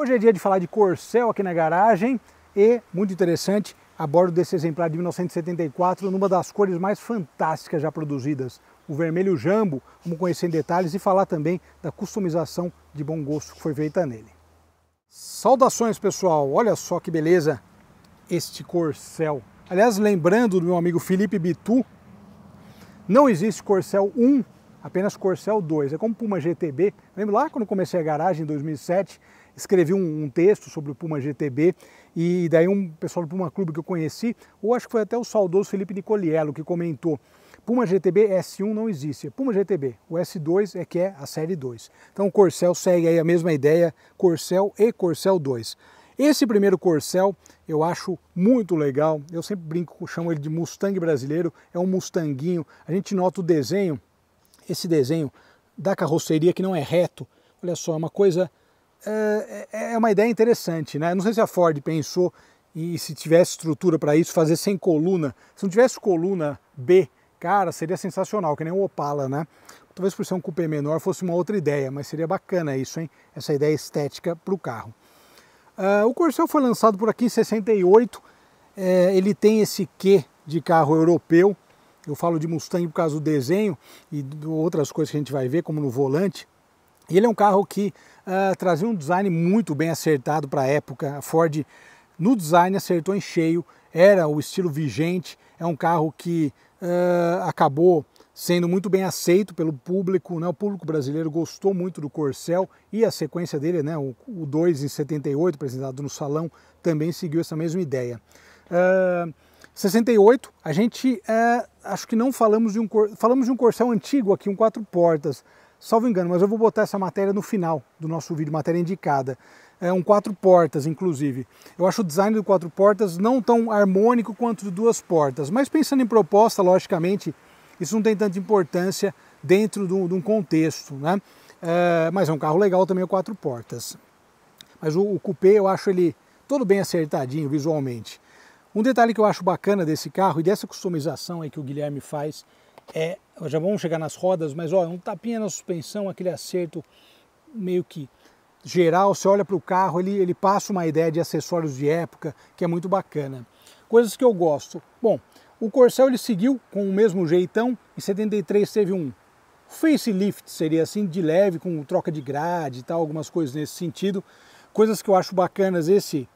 Hoje é dia de falar de Corcel aqui na garagem e, muito interessante, a bordo desse exemplar de 1974, numa das cores mais fantásticas já produzidas, o vermelho jambo. Vamos conhecer em detalhes e falar também da customização de bom gosto que foi feita nele. Saudações, pessoal! Olha só que beleza este Corcel. Aliás, lembrando do meu amigo Felipe Bitu, não existe Corcel 1, apenas Corcel 2. É como Puma GTB. Lembro lá quando comecei a garagem em 2007, escrevi um texto sobre o Puma GTB e daí um pessoal do Puma Clube que eu conheci, ou acho que foi até o saudoso Felipe Nicoliello que comentou: Puma GTB S1 não existe, é Puma GTB, o S2 é que é a série 2. Então o Corcel segue aí a mesma ideia, Corcel e Corcel 2. Esse primeiro Corcel eu acho muito legal, eu sempre brinco, chamo ele de Mustang brasileiro, é um Mustanguinho. A gente nota o desenho, esse desenho da carroceria que não é reto, olha só, é uma coisa, é uma ideia interessante, né? Não sei se a Ford pensou, e se tivesse estrutura para isso, fazer sem coluna. Se não tivesse coluna B, cara, seria sensacional, que nem um Opala, né? Talvez por ser um cupê menor fosse uma outra ideia, mas seria bacana isso, hein? Essa ideia estética para o carro. O Corcel foi lançado por aqui em 68, ele tem esse quê de carro europeu. Eu falo de Mustang por causa do desenho e de outras coisas que a gente vai ver, como no volante. E ele é um carro que trazia um design muito bem acertado para a época. A Ford, no design, acertou em cheio, era o estilo vigente. É um carro que acabou sendo muito bem aceito pelo público, né? O público brasileiro gostou muito do Corcel e a sequência dele, né? O 2 em 78, apresentado no salão, também seguiu essa mesma ideia. 68, a gente acho que não falamos de um Corcel antigo aqui, um 4 portas, salvo engano, mas eu vou botar essa matéria no final do nosso vídeo, matéria indicada. É um 4 portas, inclusive. Eu acho o design do 4 portas não tão harmônico quanto de 2 portas, mas pensando em proposta, logicamente, isso não tem tanta importância dentro de um contexto, né? Mas é um carro legal também, o 4 portas. Mas o coupé eu acho ele todo bem acertadinho visualmente. Um detalhe que eu acho bacana desse carro e dessa customização aí que o Guilherme faz já vamos chegar nas rodas, mas ó, um tapinha na suspensão, aquele acerto meio que geral. Você olha para o carro, ele passa uma ideia de acessórios de época que é muito bacana. Coisas que eu gosto. Bom, o Corcel ele seguiu com o mesmo jeitão. Em 73 teve um facelift, seria assim, de leve, com troca de grade e tal, algumas coisas nesse sentido. Coisas que eu acho bacanas, esse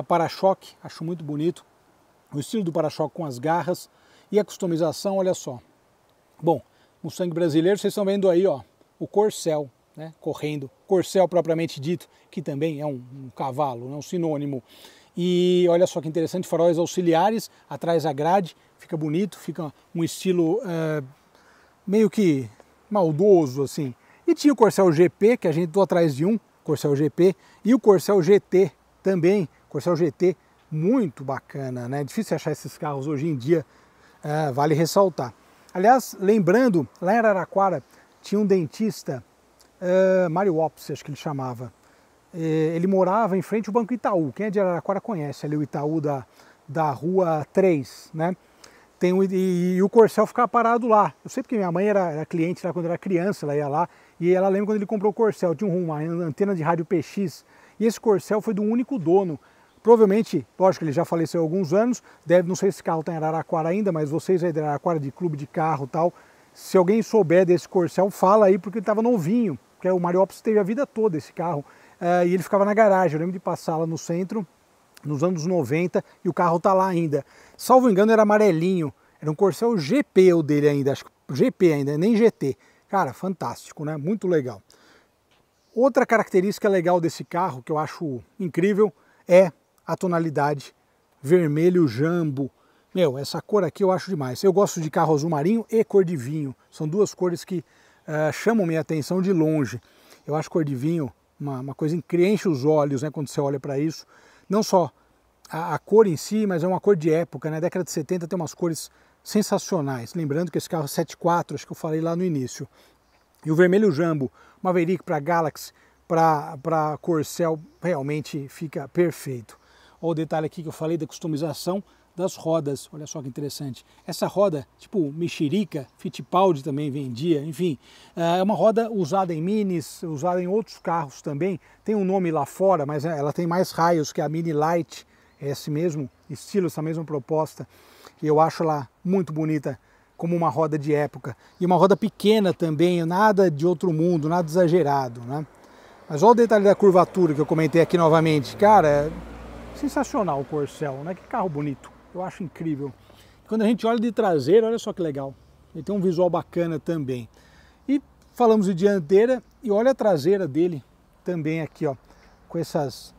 para-choque, acho muito bonito. O estilo do para-choque com as garras e a customização, olha só. Bom, Mustang brasileiro, vocês estão vendo aí, ó, o Corcel, né, correndo. Corcel propriamente dito, que também é um cavalo, né, um sinônimo. E olha só que interessante, faróis auxiliares, atrás a grade, fica bonito, fica um estilo meio que maldoso, assim. E tinha o Corcel GP, que a gente tô atrás de um, Corcel GP, e o Corcel GT também, Corcel GT, muito bacana, né? Difícil achar esses carros hoje em dia, vale ressaltar. Aliás, lembrando, lá em Araraquara tinha um dentista, Mário Opsi, acho que ele chamava. Ele morava em frente ao Banco Itaú. Quem é de Araraquara conhece ali o Itaú da Rua 3, né? E o Corcel ficava parado lá. Eu sei porque minha mãe era cliente lá quando era criança, ela ia lá, e ela lembra quando ele comprou o Corcel, tinha uma antena de rádio PX, e esse Corcel foi do único dono. Provavelmente, lógico que ele já faleceu há alguns anos, não sei se esse carro está em Araraquara ainda, mas vocês aí de Araraquara, de clube de carro e tal, se alguém souber desse Corcel, fala aí, porque ele estava novinho, porque o Mário Opsi teve a vida toda esse carro, e ele ficava na garagem. Eu lembro de passar lá no centro, nos anos 90, e o carro está lá ainda. Salvo engano, era amarelinho, era um Corcel GP o dele ainda, acho que GP ainda, nem GT. Cara, fantástico, né? Muito legal. Outra característica legal desse carro, que eu acho incrível, é a tonalidade vermelho jambo. Meu, essa cor aqui eu acho demais. Eu gosto de carro azul marinho e cor de vinho. São duas cores que chamam minha atenção de longe. Eu acho cor de vinho uma coisa que enche os olhos, né, quando você olha para isso. Não só a cor em si, mas é uma cor de época, né? Década de 70 tem umas cores sensacionais. Lembrando que esse carro é 7.4, acho que eu falei lá no início. E o vermelho jambo, Maverick para Galaxy, para Corcel, realmente fica perfeito. Olha o detalhe aqui que eu falei da customização das rodas. Olha só que interessante. Essa roda, tipo mexerica, Fittipaldi também vendia, enfim. É uma roda usada em Minis, usada em outros carros também. Tem um nome lá fora, mas ela tem mais raios que a Mini Light. É esse mesmo estilo, essa mesma proposta. E eu acho ela muito bonita como uma roda de época. E uma roda pequena também, nada de outro mundo, nada exagerado, né? Mas olha o detalhe da curvatura que eu comentei aqui novamente. Cara, é sensacional o Corcel, né? Que carro bonito. Eu acho incrível. Quando a gente olha de traseiro, olha só que legal. Ele tem um visual bacana também. E falamos de dianteira e olha a traseira dele também aqui, ó. Com essas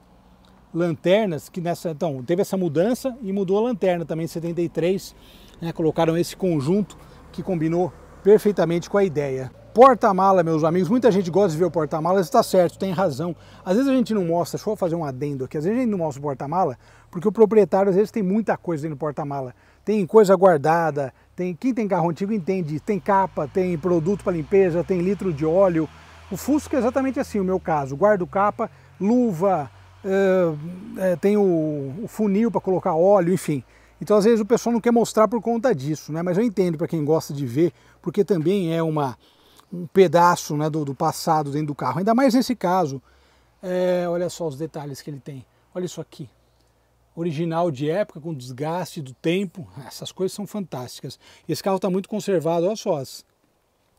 lanternas, que então, teve essa mudança e mudou a lanterna também em 73. Né? Colocaram esse conjunto que combinou perfeitamente com a ideia. Porta-mala, meus amigos, muita gente gosta de ver o porta-malas, está certo, tem razão. Às vezes a gente não mostra, deixa eu fazer um adendo aqui, às vezes a gente não mostra o porta-mala, porque o proprietário às vezes tem muita coisa dentro do porta-mala. Tem coisa guardada, quem tem carro antigo entende, tem capa, tem produto para limpeza, tem litro de óleo. O Fusca é exatamente assim, o meu caso, guardo capa, luva, tem o funil para colocar óleo, enfim. Então às vezes o pessoal não quer mostrar por conta disso, né? Mas eu entendo para quem gosta de ver, porque também é um pedaço, né, do passado dentro do carro, ainda mais nesse caso. Olha só os detalhes que ele tem, olha isso aqui, original de época, com desgaste do tempo, essas coisas são fantásticas. Esse carro está muito conservado, olha só,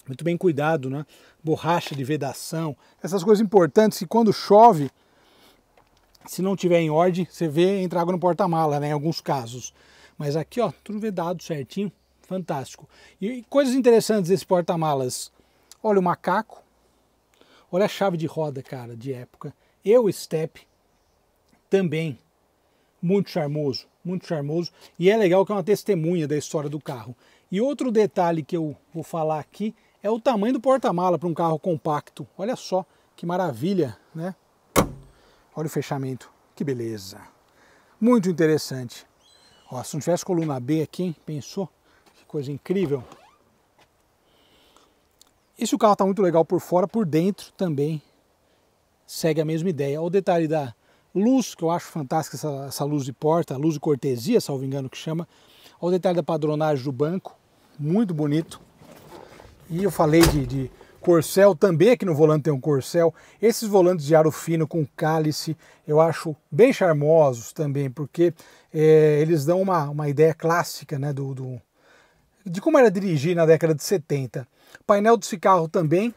muito bem cuidado, né, borracha de vedação, essas coisas importantes que quando chove, se não tiver em ordem, você vê entra água no porta-mala, né, em alguns casos. Mas aqui, ó, tudo vedado certinho, fantástico. E coisas interessantes desse porta-malas. Olha o macaco, olha a chave de roda, cara, de época. E o step também, muito charmoso, muito charmoso. E é legal que é uma testemunha da história do carro. E outro detalhe que eu vou falar aqui é o tamanho do porta-mala para um carro compacto. Olha só que maravilha, né? Olha o fechamento, que beleza. Muito interessante. Ó, se não tivesse coluna B aqui, hein? Pensou? Que coisa incrível. E se o carro está muito legal por fora, por dentro também segue a mesma ideia. Olha o detalhe da luz, que eu acho fantástica, essa luz de porta, luz de cortesia, salvo engano que chama. Olha o detalhe da padronagem do banco, muito bonito. E eu falei de Corcel, também aqui no volante tem um Corcel. Esses volantes de aro fino com cálice, eu acho bem charmosos também, porque eles dão uma ideia clássica, né, de como era dirigir na década de 70. Painel desse carro também,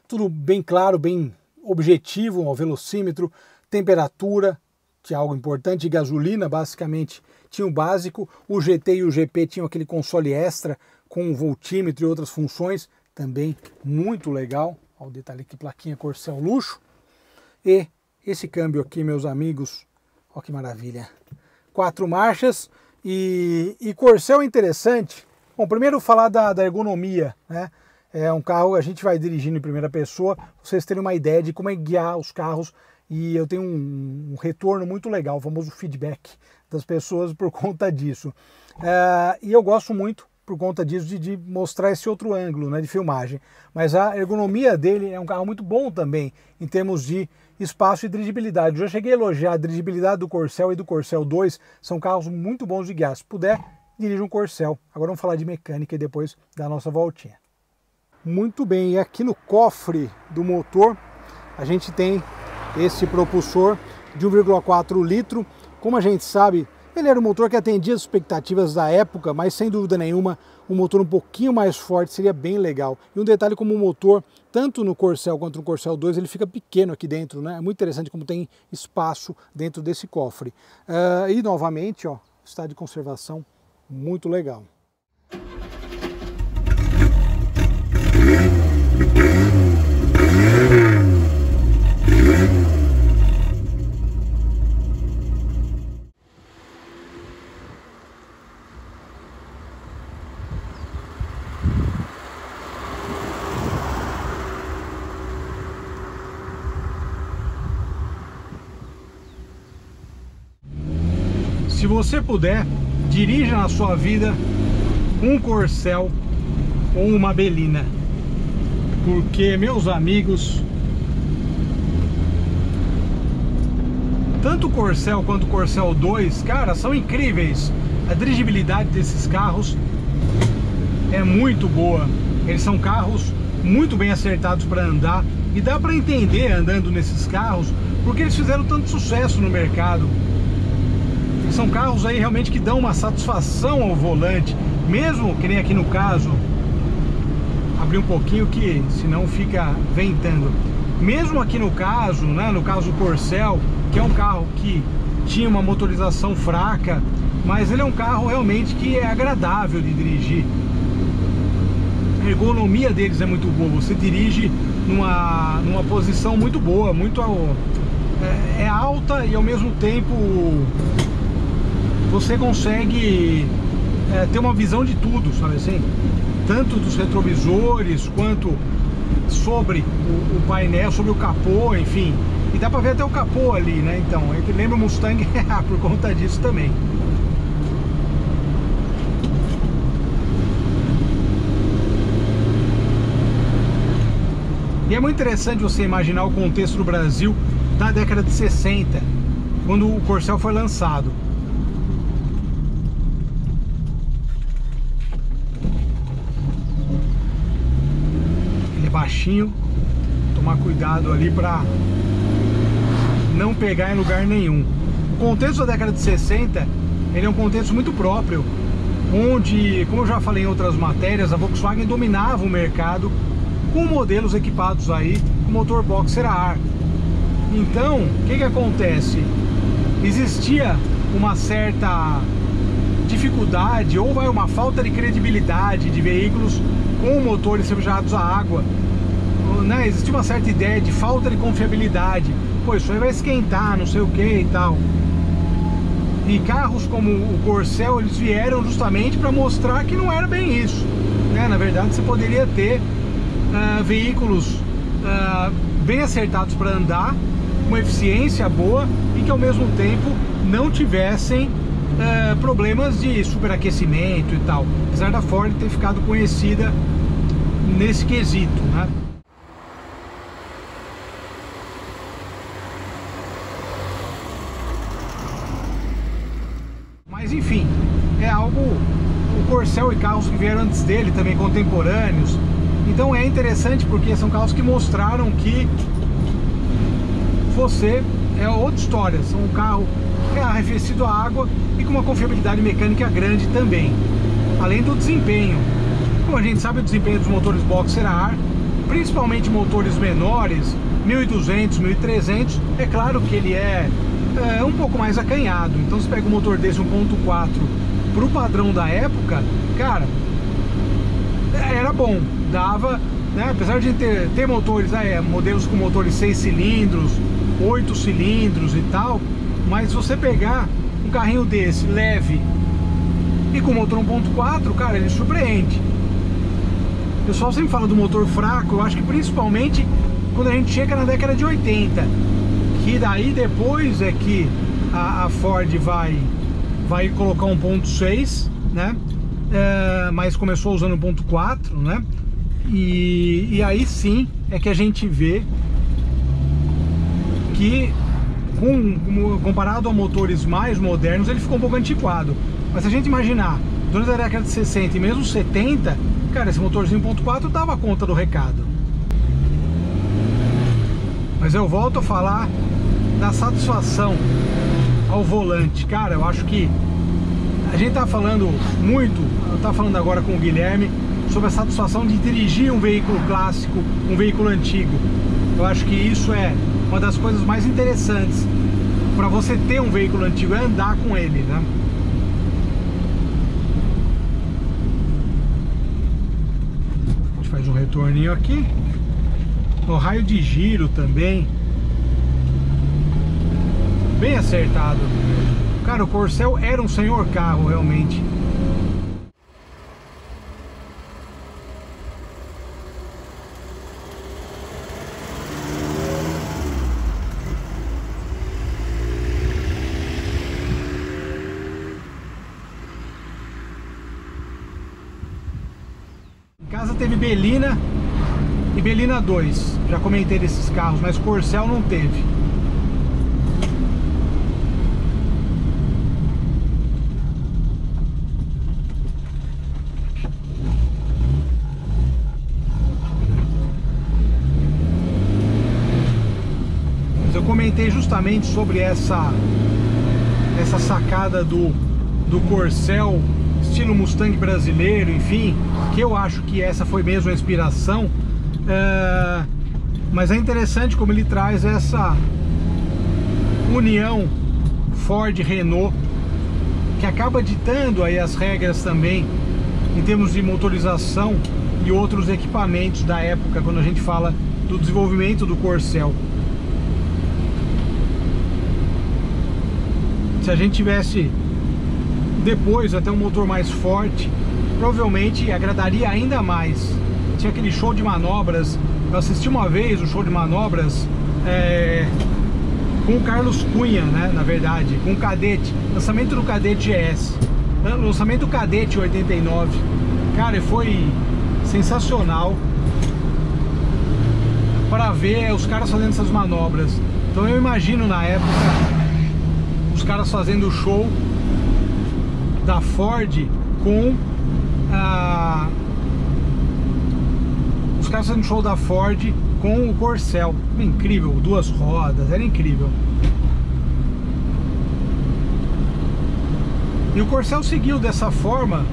tudo bem claro, bem objetivo, o velocímetro, temperatura, que é algo importante, e gasolina, basicamente tinha o básico. O GT e o GP tinham aquele console extra com voltímetro e outras funções, também muito legal. Olha o detalhe aqui, plaquinha Corcel luxo. E esse câmbio aqui, meus amigos, olha que maravilha. 4 marchas e Corcel é interessante. Bom, primeiro falar da ergonomia, né? É um carro, a gente vai dirigindo em primeira pessoa, vocês terem uma ideia de como é guiar os carros, e eu tenho um retorno muito legal, o famoso feedback das pessoas por conta disso. E eu gosto muito por conta disso de mostrar esse outro ângulo, né, de filmagem. Mas a ergonomia dele é um carro muito bom também, em termos de espaço e dirigibilidade. Eu já cheguei a elogiar a dirigibilidade do Corcel e do Corcel 2, são carros muito bons de guiar. Se puder, dirija um Corcel. Agora vamos falar de mecânica e depois da nossa voltinha. Muito bem, e aqui no cofre do motor a gente tem esse propulsor de 1,4 litro. Como a gente sabe, ele era um motor que atendia as expectativas da época, mas sem dúvida nenhuma um motor um pouquinho mais forte seria bem legal. E um detalhe, como o motor, tanto no Corcel quanto no Corcel 2, ele fica pequeno aqui dentro, né? É muito interessante como tem espaço dentro desse cofre. E novamente, ó, estado de conservação muito legal. Se você puder, dirija na sua vida um Corcel ou uma Belina, porque, meus amigos, Tanto o Corcel quanto o Corcel 2, cara, são incríveis. A dirigibilidade desses carros é muito boa. Eles são carros muito bem acertados para andar. E dá para entender, andando nesses carros, porque eles fizeram tanto sucesso no mercado. São carros aí realmente que dão uma satisfação ao volante. Mesmo que nem aqui no caso, abrir um pouquinho que senão fica ventando. Mesmo aqui no caso, né, no caso do Corcel, que é um carro que tinha uma motorização fraca, mas ele é um carro realmente que é agradável de dirigir. A ergonomia deles é muito boa, você dirige numa posição muito boa, muito é alta e ao mesmo tempo você consegue ter uma visão de tudo, sabe assim? Tanto dos retrovisores quanto sobre o painel, sobre o capô, enfim. E dá pra ver até o capô ali, né? Então, ele lembra o Mustang por conta disso também. E é muito interessante você imaginar o contexto do Brasil da década de 60, quando o Corcel foi lançado. Ele é baixinho, tomar cuidado ali para não pegar em lugar nenhum. O contexto da década de 60, ele é um contexto muito próprio, onde, como eu já falei em outras matérias, a Volkswagen dominava o mercado com modelos equipados aí com motor boxer a ar. Então, o que acontece? Existia uma certa dificuldade ou uma falta de credibilidade de veículos com motores refrigerados a água, né? Existia uma certa ideia de falta de confiabilidade. Pô, isso aí vai esquentar, não sei o que e tal. E carros como o Corcel, eles vieram justamente para mostrar que não era bem isso, né? Na verdade, você poderia ter veículos bem acertados para andar, uma eficiência boa e que ao mesmo tempo não tivessem problemas de superaquecimento e tal, apesar da Ford ter ficado conhecida nesse quesito, né? Mas enfim, é algo, o Corcel e carros que vieram antes dele também contemporâneos. Então é interessante porque são carros que mostraram que você é outra história. São um carro que é arrefecido a água e com uma confiabilidade mecânica grande também. Além do desempenho. Como a gente sabe, o desempenho dos motores boxer a ar, principalmente motores menores, 1200, 1300, é claro que ele é um pouco mais acanhado. Então você pega um motor desse 1.4 para o padrão da época, cara, era bom. Dava, né? Apesar de ter motores, modelos com motores 6 cilindros, 8 cilindros e tal, mas se você pegar um carrinho desse, leve e com motor 1.4, cara, ele surpreende. O pessoal sempre fala do motor fraco, eu acho que principalmente quando a gente chega na década de 80, que daí depois é que a Ford vai colocar 1.6, né? Mas começou usando 1.4, né? E aí sim é que a gente vê que comparado a motores mais modernos, ele ficou um pouco antiquado. Mas se a gente imaginar, durante a década de 60 e mesmo 70, cara, esse motorzinho 1.4 dava conta do recado. Mas eu volto a falar da satisfação ao volante. Cara, eu acho que a gente tá falando muito, eu tava falando agora com o Guilherme, sobre a satisfação de dirigir um veículo clássico, um veículo antigo. Eu acho que isso é uma das coisas mais interessantes para você ter um veículo antigo, é andar com ele, né? A gente faz um retorninho aqui. O raio de giro também bem acertado. Cara, o Corcel era um senhor carro, realmente. Em casa teve Belina e Belina 2. Já comentei desses carros, mas Corcel não teve. comentei justamente sobre essa sacada do Corcel estilo Mustang brasileiro, enfim, que eu acho que essa foi mesmo a inspiração. Mas é interessante como ele traz essa união Ford-Renault, que acaba ditando aí as regras também em termos de motorização e outros equipamentos da época, quando a gente fala do desenvolvimento do Corcel. Se a gente tivesse depois até um motor mais forte, provavelmente agradaria ainda mais. Tinha aquele show de manobras, eu assisti uma vez o show de manobras com o Carlos Cunha, né, na verdade, com o Cadete, lançamento do Cadete GS, lançamento do Cadete 89, cara, e foi sensacional para ver os caras fazendo essas manobras. Então eu imagino na época os caras fazendo o show da Ford com os caras fazendo show da Ford com o Corcel. Incrível, duas rodas, era incrível. E o Corcel seguiu dessa forma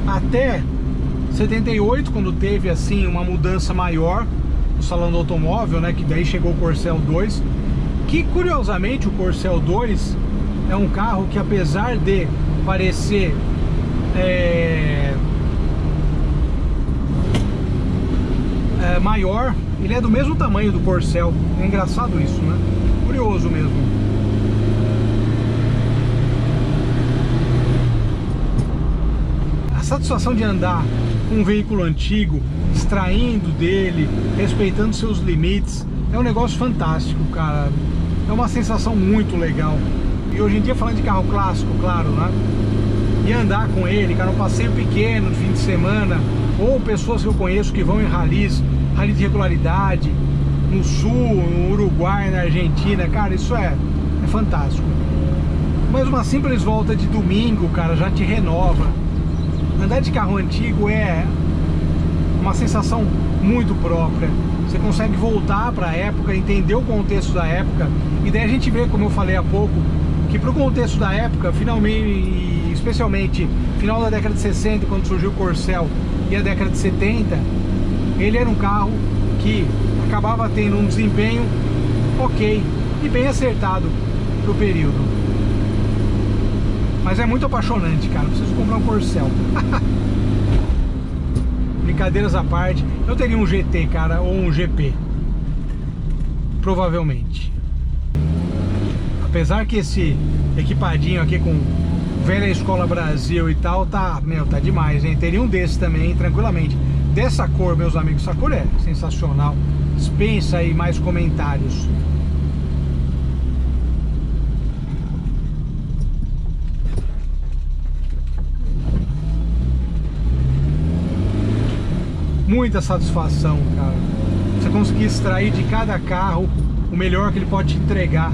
até 78, quando teve assim uma mudança maior no salão do automóvel, né, que daí chegou o Corcel 2, que curiosamente o Corcel 2 é um carro que, apesar de parecer maior, ele é do mesmo tamanho do Corcel. É engraçado isso, né? Curioso mesmo. A satisfação de andar com um veículo antigo, extraindo dele, respeitando seus limites, é um negócio fantástico, cara. É uma sensação muito legal. E hoje em dia, falando de carro clássico, claro, né? E andar com ele, cara, um passeio pequeno de fim de semana, ou pessoas que eu conheço que vão em rallies, rally de regularidade, no Sul, no Uruguai, na Argentina, cara, isso é fantástico. Mas uma simples volta de domingo, cara, já te renova. Andar de carro antigo é uma sensação muito própria. Você consegue voltar para a época, entender o contexto da época, e daí a gente vê, como eu falei há pouco, que para o contexto da época, finalmente, especialmente final da década de 60, quando surgiu o Corcel, e a década de 70, ele era um carro que acabava tendo um desempenho ok e bem acertado para o período. Mas é muito apaixonante, cara. Preciso comprar um Corcel. Brincadeiras à parte, eu teria um GT, cara, ou um GP, provavelmente. Apesar que esse equipadinho aqui com velha escola Brasil e tal, tá demais, hein? Teria um desse também, tranquilamente. Dessa cor, meus amigos, essa cor é sensacional. Dispensa aí mais comentários. Muita satisfação, cara. Você conseguir extrair de cada carro o melhor que ele pode te entregar.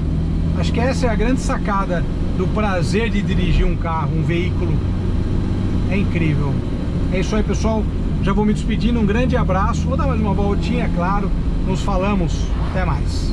Acho que essa é a grande sacada do prazer de dirigir um carro, um veículo. É incrível. É isso aí, pessoal. Já vou me despedindo. Um grande abraço. Vou dar mais uma voltinha, é claro. Nos falamos. Até mais.